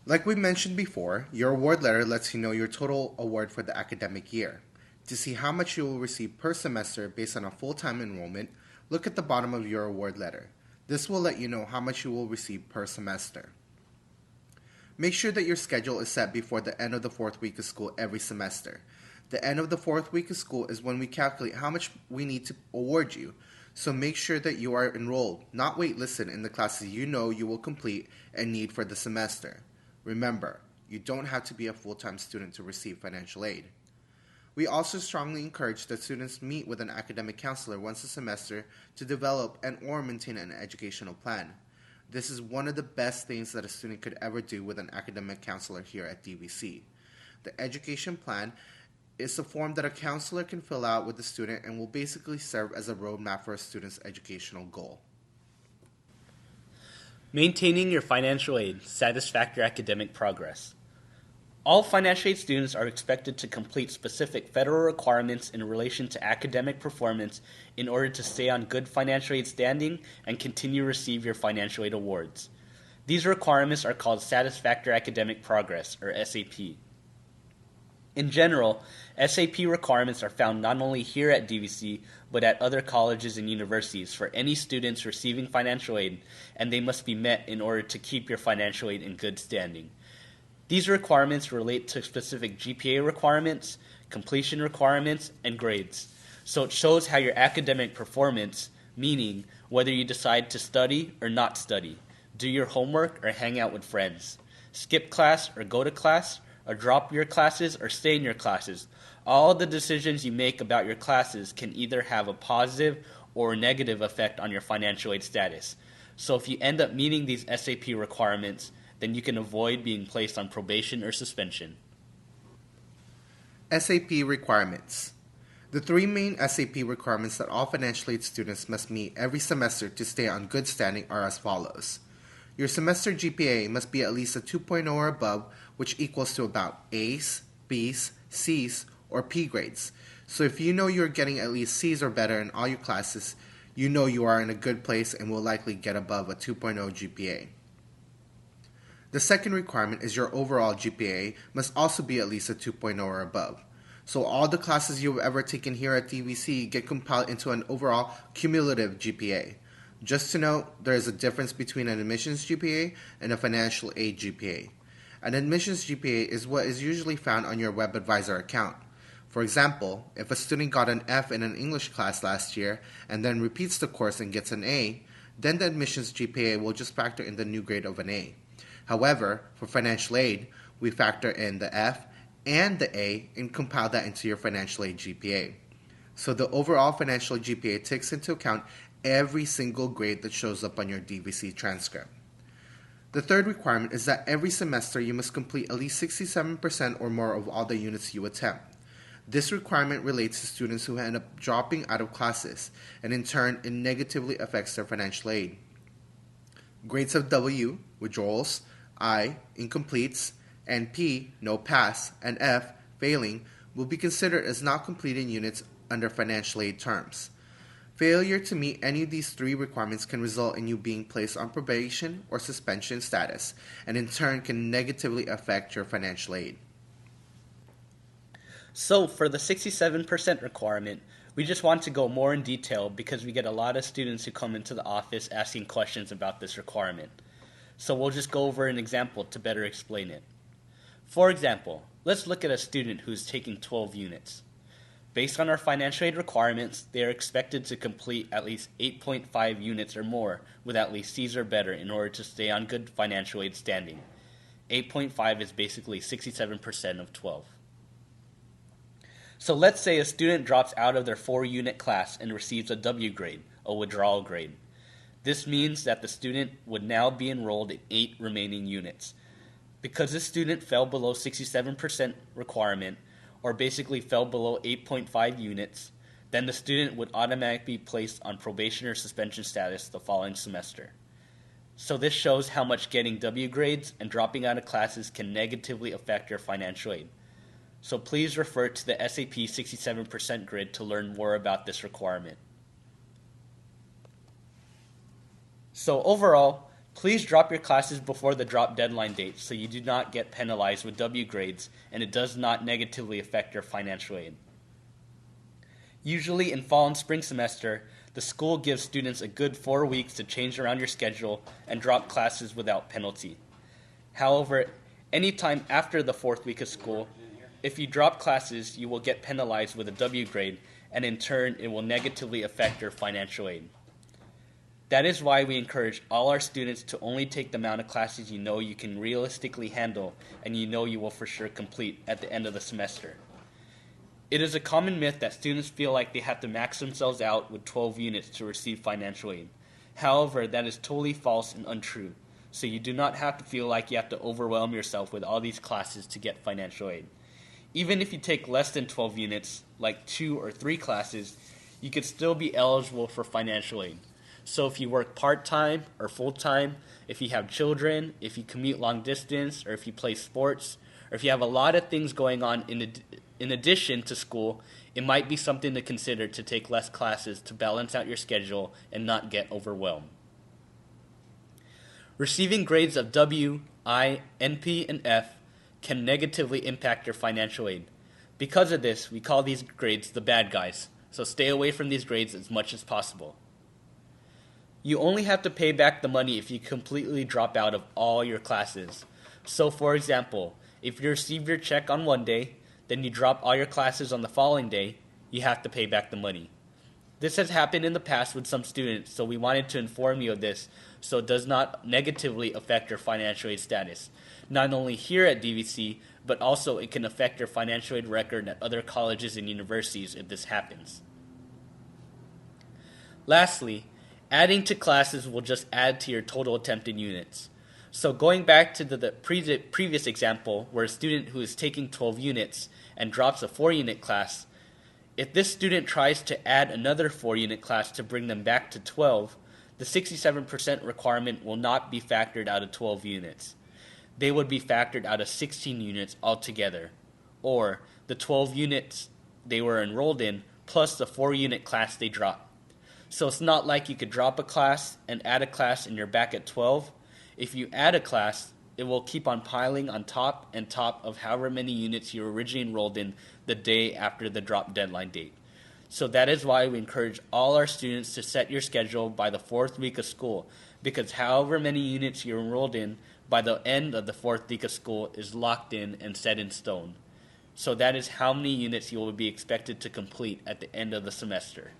Like we mentioned before, your award letter lets you know your total award for the academic year. To see how much you will receive per semester based on a full-time enrollment, look at the bottom of your award letter. This will let you know how much you will receive per semester. Make sure that your schedule is set before the end of the fourth week of school every semester. The end of the fourth week of school is when we calculate how much we need to award you, so make sure that you are enrolled, not waitlisted in the classes you know you will complete and need for the semester. Remember, you don't have to be a full-time student to receive financial aid. We also strongly encourage that students meet with an academic counselor once a semester to develop and or maintain an educational plan. This is one of the best things that a student could ever do with an academic counselor here at DVC. The education plan is a form that a counselor can fill out with the student and will basically serve as a roadmap for a student's educational goal. Maintaining your financial aid, satisfactory academic progress. All financial aid students are expected to complete specific federal requirements in relation to academic performance in order to stay on good financial aid standing and continue to receive your financial aid awards. These requirements are called Satisfactory Academic Progress, or SAP. In general, SAP requirements are found not only here at DVC, but at other colleges and universities for any students receiving financial aid, and they must be met in order to keep your financial aid in good standing. These requirements relate to specific GPA requirements, completion requirements, and grades. So it shows how your academic performance, meaning whether you decide to study or not study, do your homework or hang out with friends, skip class or go to class, or drop your classes or stay in your classes. All the decisions you make about your classes can either have a positive or a negative effect on your financial aid status. So if you end up meeting these SAP requirements, then you can avoid being placed on probation or suspension. SAP requirements. The three main SAP requirements that all financial aid students must meet every semester to stay on good standing are as follows. Your semester GPA must be at least a 2.0 or above, which equals to about A's, B's, C's, or P grades. So if you know you're getting at least C's or better in all your classes, you know you are in a good place and will likely get above a 2.0 GPA. The second requirement is your overall GPA must also be at least a 2.0 or above. So all the classes you've ever taken here at DVC get compiled into an overall cumulative GPA. Just to note, there is a difference between an admissions GPA and a financial aid GPA. An admissions GPA is what is usually found on your WebAdvisor account. For example, if a student got an F in an English class last year and then repeats the course and gets an A, then the admissions GPA will just factor in the new grade of an A. However, for financial aid, we factor in the F and the A and compile that into your financial aid GPA. So the overall financial aid GPA takes into account every single grade that shows up on your DVC transcript. The third requirement is that every semester you must complete at least 67% or more of all the units you attempt. This requirement relates to students who end up dropping out of classes, and in turn, it negatively affects their financial aid. Grades of W, withdrawals, I, incompletes, and P, no pass, and F, failing, will be considered as not completed units under financial aid terms. Failure to meet any of these three requirements can result in you being placed on probation or suspension status, and in turn can negatively affect your financial aid. So for the 67% requirement, we just want to go more in detail because we get a lot of students who come into the office asking questions about this requirement. So we'll just go over an example to better explain it. For example, let's look at a student who's taking 12 units. Based on our financial aid requirements, they are expected to complete at least 8.5 units or more with at least C's or better in order to stay on good financial aid standing. 8.5 is basically 67% of 12. So let's say a student drops out of their 4-unit class and receives a W grade, a withdrawal grade. This means that the student would now be enrolled in 8 remaining units. Because this student fell below 67% requirement, or basically fell below 8.5 units, then the student would automatically be placed on probation or suspension status the following semester. So this shows how much getting W grades and dropping out of classes can negatively affect your financial aid. So please refer to the SAP 67% grid to learn more about this requirement. So overall, Please drop your classes before the drop deadline date so you do not get penalized with W grades and it does not negatively affect your financial aid. Usually in fall and spring semester, the school gives students a good 4 weeks to change around your schedule and drop classes without penalty. However, anytime after the 4th week of school, if you drop classes, you will get penalized with a W grade, and in turn, it will negatively affect your financial aid. That is why we encourage all our students to only take the amount of classes you know you can realistically handle and you know you will for sure complete at the end of the semester. It is a common myth that students feel like they have to max themselves out with 12 units to receive financial aid. However, that is totally false and untrue. So you do not have to feel like you have to overwhelm yourself with all these classes to get financial aid. Even if you take less than 12 units, like 2 or 3 classes, you could still be eligible for financial aid. So if you work part-time or full-time, if you have children, if you commute long distance, or if you play sports, or if you have a lot of things going on in addition to school, it might be something to consider to take less classes to balance out your schedule and not get overwhelmed. Receiving grades of W, I, NP, and F can negatively impact your financial aid. Because of this, we call these grades the bad guys, so stay away from these grades as much as possible. You only have to pay back the money if you completely drop out of all your classes. So for example, if you receive your check on one day, then you drop all your classes on the following day, you have to pay back the money. This has happened in the past with some students, so we wanted to inform you of this so it does not negatively affect your financial aid status. Not only here at DVC, but also it can affect your financial aid record at other colleges and universities if this happens. Lastly, adding to classes will just add to your total attempted units. So going back to the previous example where a student who is taking 12 units and drops a 4-unit class, if this student tries to add another 4-unit class to bring them back to 12, the 67% requirement will not be factored out of 12 units. They would be factored out of 16 units altogether, or the 12 units they were enrolled in plus the 4-unit class they dropped. So it's not like you could drop a class and add a class and you're back at 12. If you add a class, it will keep on piling on top and top of however many units you originally enrolled in the day after the drop deadline date. So that is why we encourage all our students to set your schedule by the 4th week of school, because however many units you're enrolled in by the end of the 4th week of school is locked in and set in stone. So that is how many units you will be expected to complete at the end of the semester.